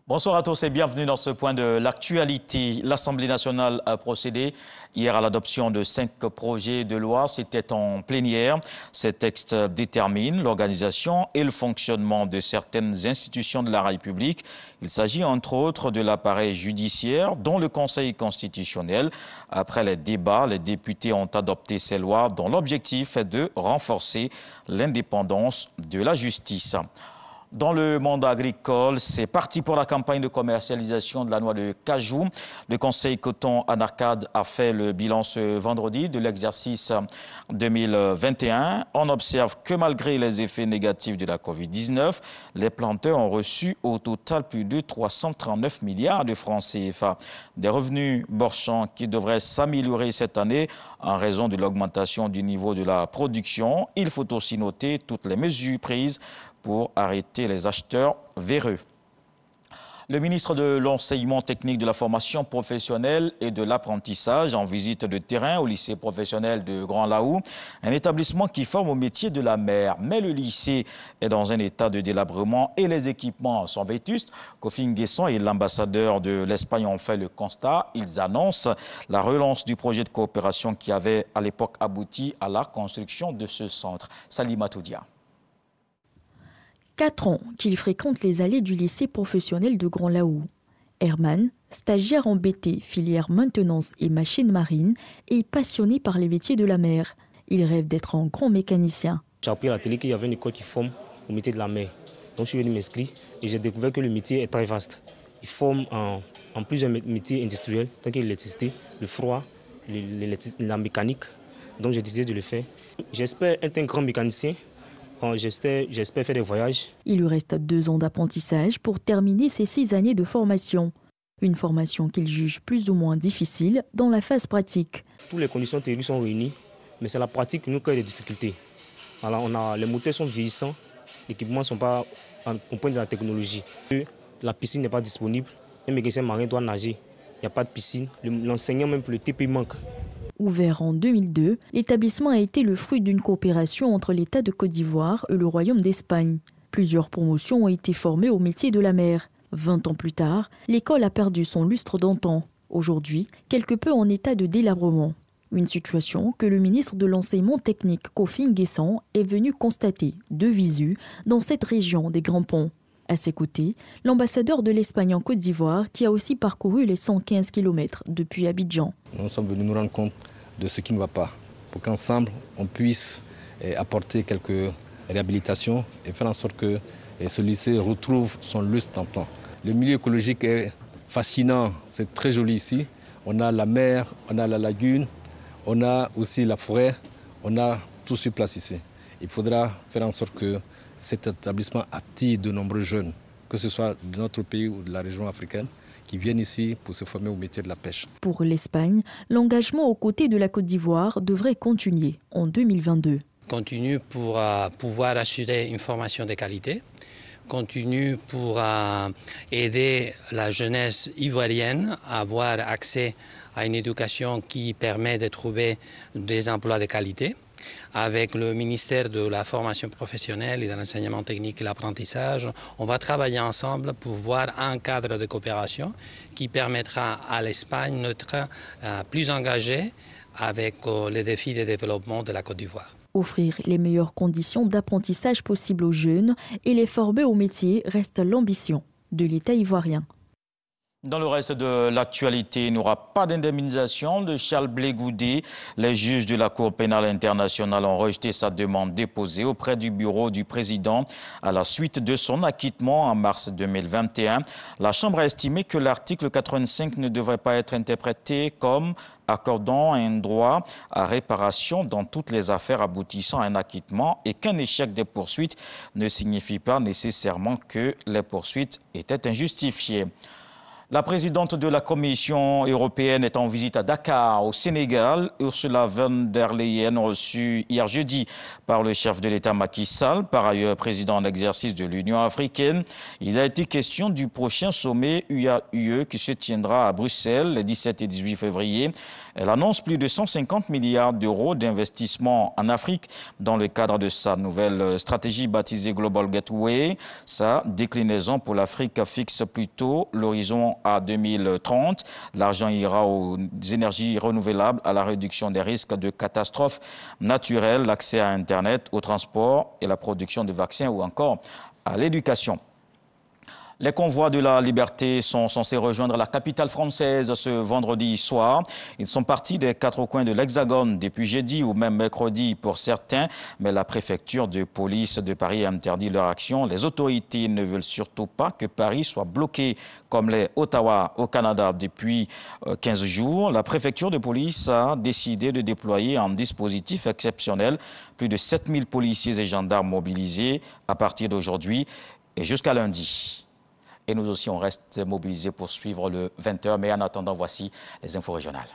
Bonsoir à tous et bienvenue dans ce point de l'actualité. L'Assemblée nationale a procédé hier à l'adoption de 5 projets de loi. C'était en plénière. Ces textes déterminent l'organisation et le fonctionnement de certaines institutions de la République. Il s'agit entre autres de l'appareil judiciaire, dont le Conseil constitutionnel. Après les débats, les députés ont adopté ces lois dont l'objectif est de renforcer l'indépendance de la justice. Dans le monde agricole, c'est parti pour la campagne de commercialisation de la noix de cajou. Le Conseil Coton Anarcade a fait le bilan ce vendredi de l'exercice 2021. On observe que malgré les effets négatifs de la Covid-19, les planteurs ont reçu au total plus de 339 milliards de francs CFA. Des revenus borchants qui devraient s'améliorer cette année en raison de l'augmentation du niveau de la production. Il faut aussi noter toutes les mesures prises pour arrêter les acheteurs véreux. Le ministre de l'Enseignement technique, de la formation professionnelle et de l'apprentissage en visite de terrain au lycée professionnel de Grand Laou, un établissement qui forme au métier de la mer. Mais le lycée est dans un état de délabrement et les équipements sont vétustes. Kofi Nguesson et l'ambassadeur de l'Espagne ont fait le constat. Ils annoncent la relance du projet de coopération qui avait à l'époque abouti à la construction de ce centre. Salima Toudia. 4 ans qu'il fréquente les allées du lycée professionnel de Grand Laou. Herman, stagiaire en BT, filière maintenance et machines marines, est passionné par les métiers de la mer. Il rêve d'être un grand mécanicien. J'ai appris à la télé qu'il y avait une école qui forme au métier de la mer. Donc je suis venu m'inscrire et j'ai découvert que le métier est très vaste. Il forme en plusieurs métiers industriels, tels que l'électricité, le froid, la mécanique. Donc j'ai décidé de le faire. J'espère être un grand mécanicien. J'espère faire des voyages. Il lui reste 2 ans d'apprentissage pour terminer ses 6 années de formation. Une formation qu'il juge plus ou moins difficile dans la phase pratique. Toutes les conditions théoriques sont réunies, mais c'est la pratique qui nous crée des difficultés. Alors les moteurs sont vieillissants, les équipements ne sont pas au point de la technologie. La piscine n'est pas disponible, un mécanicien marin doit nager, il n'y a pas de piscine, l'enseignant même pour le TP manque. Ouvert en 2002, l'établissement a été le fruit d'une coopération entre l'État de Côte d'Ivoire et le Royaume d'Espagne. Plusieurs promotions ont été formées au métier de la mer. 20 ans plus tard, l'école a perdu son lustre d'antan. Aujourd'hui, quelque peu en état de délabrement. Une situation que le ministre de l'Enseignement technique Kofi Nguesson est venu constater de visu dans cette région des Grands Ponts. À ses côtés, l'ambassadeur de l'Espagne en Côte d'Ivoire qui a aussi parcouru les 115 km depuis Abidjan. Nous sommes venus nous rendre compte de ce qui ne va pas, pour qu'ensemble on puisse apporter quelques réhabilitations et faire en sorte que ce lycée retrouve son lustre d'antan. Le milieu écologique est fascinant, c'est très joli ici. On a la mer, on a la lagune, on a aussi la forêt, on a tout sur place ici. Il faudra faire en sorte que cet établissement attire de nombreux jeunes, que ce soit de notre pays ou de la région africaine, qui viennent ici pour se former au métier de la pêche. Pour l'Espagne, l'engagement aux côtés de la Côte d'Ivoire devrait continuer en 2022. Continue pour pouvoir assurer une formation de qualité, continue pour aider la jeunesse ivoirienne à avoir accès à une éducation qui permet de trouver des emplois de qualité. Avec le ministère de la formation professionnelle et de l'enseignement technique et l'apprentissage, on va travailler ensemble pour voir un cadre de coopération qui permettra à l'Espagne d'être plus engagée avec les défis de développement de la Côte d'Ivoire. Offrir les meilleures conditions d'apprentissage possibles aux jeunes et les former au métier reste l'ambition de l'État ivoirien. Dans le reste de l'actualité, il n'y aura pas d'indemnisation de Charles Blé Goudé. Les juges de la Cour pénale internationale ont rejeté sa demande déposée auprès du bureau du président à la suite de son acquittement en mars 2021. La Chambre a estimé que l'article 85 ne devrait pas être interprété comme accordant un droit à réparation dans toutes les affaires aboutissant à un acquittement et qu'un échec des poursuites ne signifie pas nécessairement que les poursuites étaient injustifiées. La présidente de la Commission européenne est en visite à Dakar, au Sénégal. Ursula von der Leyen, reçue hier jeudi par le chef de l'État Macky Sall, par ailleurs président en exercice de l'Union africaine. Il a été question du prochain sommet UA-UE qui se tiendra à Bruxelles les 17 et 18 février. Elle annonce plus de 150 milliards d'euros d'investissement en Afrique dans le cadre de sa nouvelle stratégie baptisée Global Gateway. Sa déclinaison pour l'Afrique fixe plutôt l'horizon à 2030. L'argent ira aux énergies renouvelables, à la réduction des risques de catastrophes naturelles, l'accès à Internet, au transport et la production de vaccins ou encore à l'éducation. Les convois de la liberté sont censés rejoindre la capitale française ce vendredi soir. Ils sont partis des 4 coins de l'Hexagone depuis jeudi ou même mercredi pour certains, mais la préfecture de police de Paris a interdit leur action. Les autorités ne veulent surtout pas que Paris soit bloqué comme l'est Ottawa au Canada depuis 15 jours. La préfecture de police a décidé de déployer un dispositif exceptionnel. Plus de 7000 policiers et gendarmes mobilisés à partir d'aujourd'hui et jusqu'à lundi. Et nous aussi, on reste mobilisés pour suivre le 20h. Mais en attendant, voici les infos régionales.